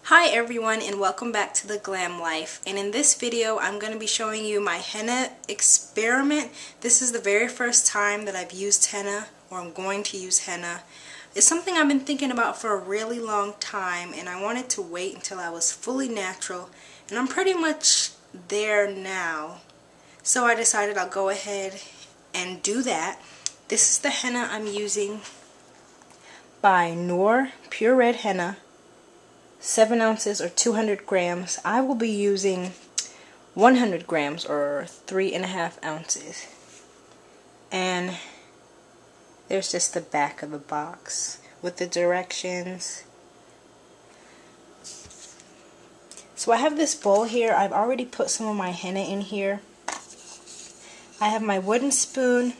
Hi everyone, and welcome back to the Glam Life. And in this video I'm going to be showing you my henna experiment. This is the very first time that I've used henna, or I'm going to use henna. It's something I've been thinking about for a really long time, and I wanted to wait until I was fully natural, and I'm pretty much there now. So I decided I'll go ahead and do that. This is the henna I'm using by Noir Pure Red Henna. 7 ounces or 200 grams. I will be using 100 grams or 3.5 ounces. And there's just the back of the box with the directions. So I have this bowl here. I've already put some of my henna in here. I have my wooden spoon,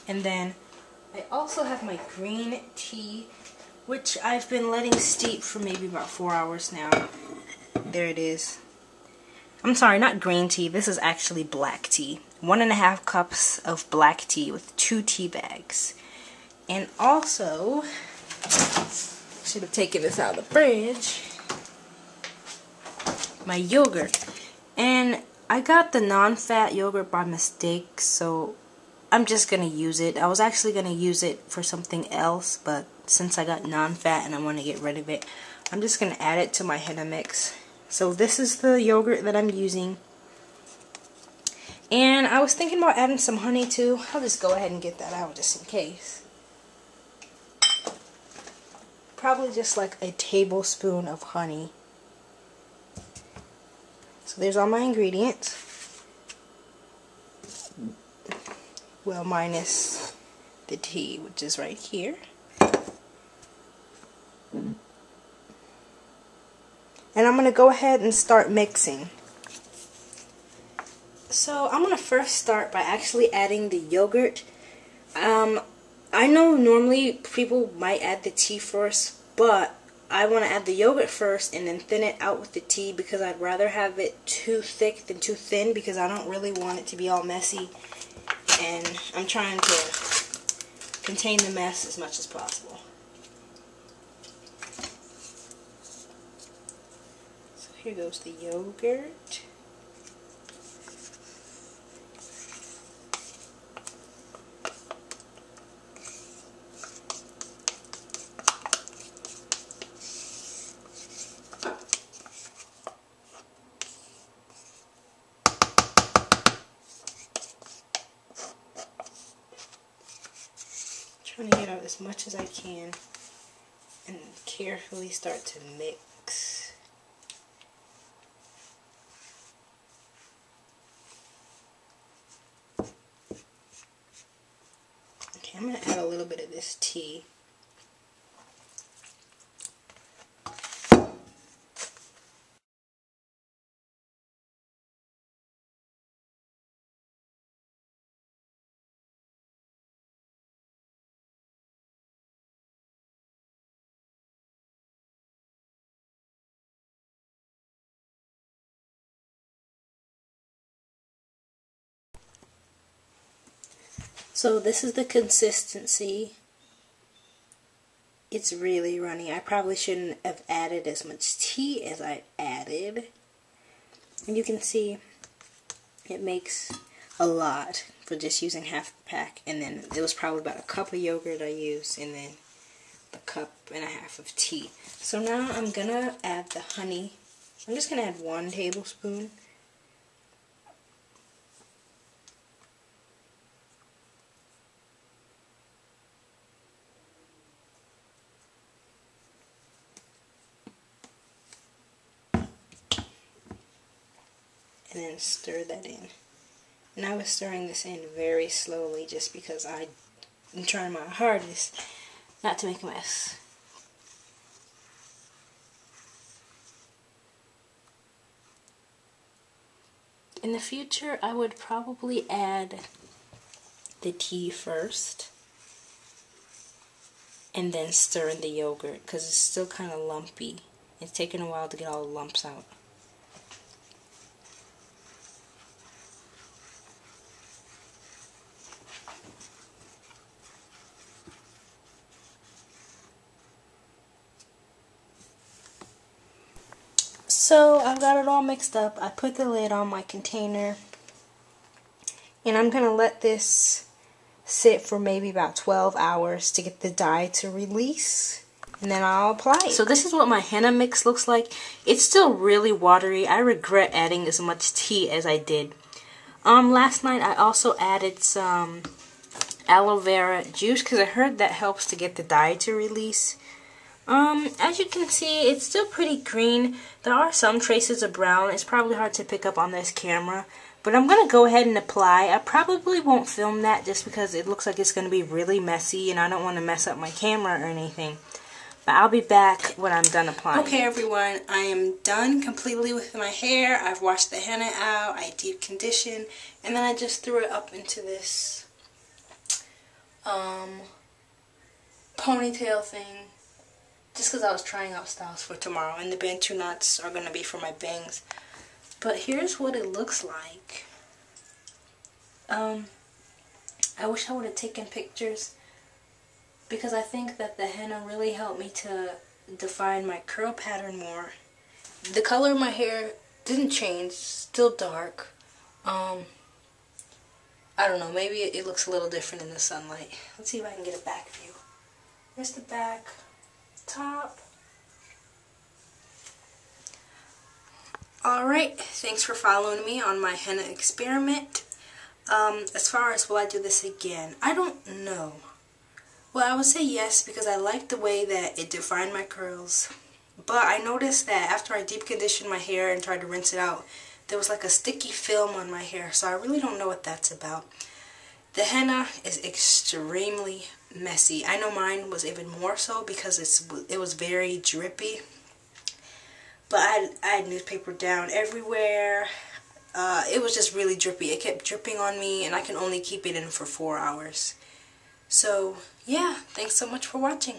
and then I also have my green tea, which I've been letting steep for maybe about 4 hours now. There it is. I'm sorry, not green tea. This is actually black tea. 1.5 cups of black tea with 2 tea bags. And also, should have taken this out of the fridge, my yogurt. And I got the non-fat yogurt by mistake, so I'm just going to use it. I was actually going to use it for something else, but since I got non-fat and I want to get rid of it, I'm just going to add it to my henna mix. So this is the yogurt that I'm using. And I was thinking about adding some honey too. I'll just go ahead and get that out just in case. Probably just like a tablespoon of honey. So there's all my ingredients. Well, minus the tea, which is right here. And I'm going to go ahead and start mixing. So I'm going to first start by actually adding the yogurt. I know normally people might add the tea first, but I want to add the yogurt first and then thin it out with the tea, because I'd rather have it too thick than too thin, because I don't really want it to be all messy. And I'm trying to contain the mess as much as possible. So here goes the yogurt. Trying to get out as much as I can and carefully start to mix. Okay, I'm going to add a little bit of this tea. So this is the consistency. It's really runny. I probably shouldn't have added as much tea as I added. And you can see it makes a lot for just using half the pack. And then it was probably about a cup of yogurt I used, and then a cup and a half of tea. So now I'm going to add the honey. I'm just going to add 1 tablespoon. And then stir that in. And I was stirring this in very slowly just because I'm trying my hardest not to make a mess. In the future, I would probably add the tea first and then stir in the yogurt, because it's still kind of lumpy. It's taking a while to get all the lumps out. So I've got it all mixed up. I put the lid on my container, and I'm going to let this sit for maybe about 12 hours to get the dye to release, and then I'll apply it. So this is what my henna mix looks like. It's still really watery. I regret adding as much tea as I did. Last night I also added some aloe vera juice because I heard that helps to get the dye to release. As you can see, it's still pretty green. There are some traces of brown. It's probably hard to pick up on this camera, but I'm going to go ahead and apply. I probably won't film that just because it looks like it's going to be really messy and I don't want to mess up my camera or anything. But I'll be back when I'm done applying. Okay everyone, I am done completely with my hair. I've washed the henna out, I deep conditioned, and then I just threw it up into this ponytail thing. Just because I was trying out styles for tomorrow, and the bantu knots are going to be for my bangs. But here's what it looks like. I wish I would have taken pictures, because I think that the henna really helped me to define my curl pattern more. The color of my hair didn't change, still dark. I don't know, maybe it looks a little different in the sunlight. Let's see if I can get a back view. Here's the back. Top. Alright, thanks for following me on my henna experiment. As far as will I do this again, I don't know. Well, I would say yes because I like the way that it defined my curls. But I noticed that after I deep conditioned my hair and tried to rinse it out, there was like a sticky film on my hair, so I really don't know what that's about. The henna is extremely messy. I know mine was even more so because it was very drippy. But I had newspaper down everywhere. It was just really drippy. It kept dripping on me, and I can only keep it in for 4 hours. So, yeah, thanks so much for watching.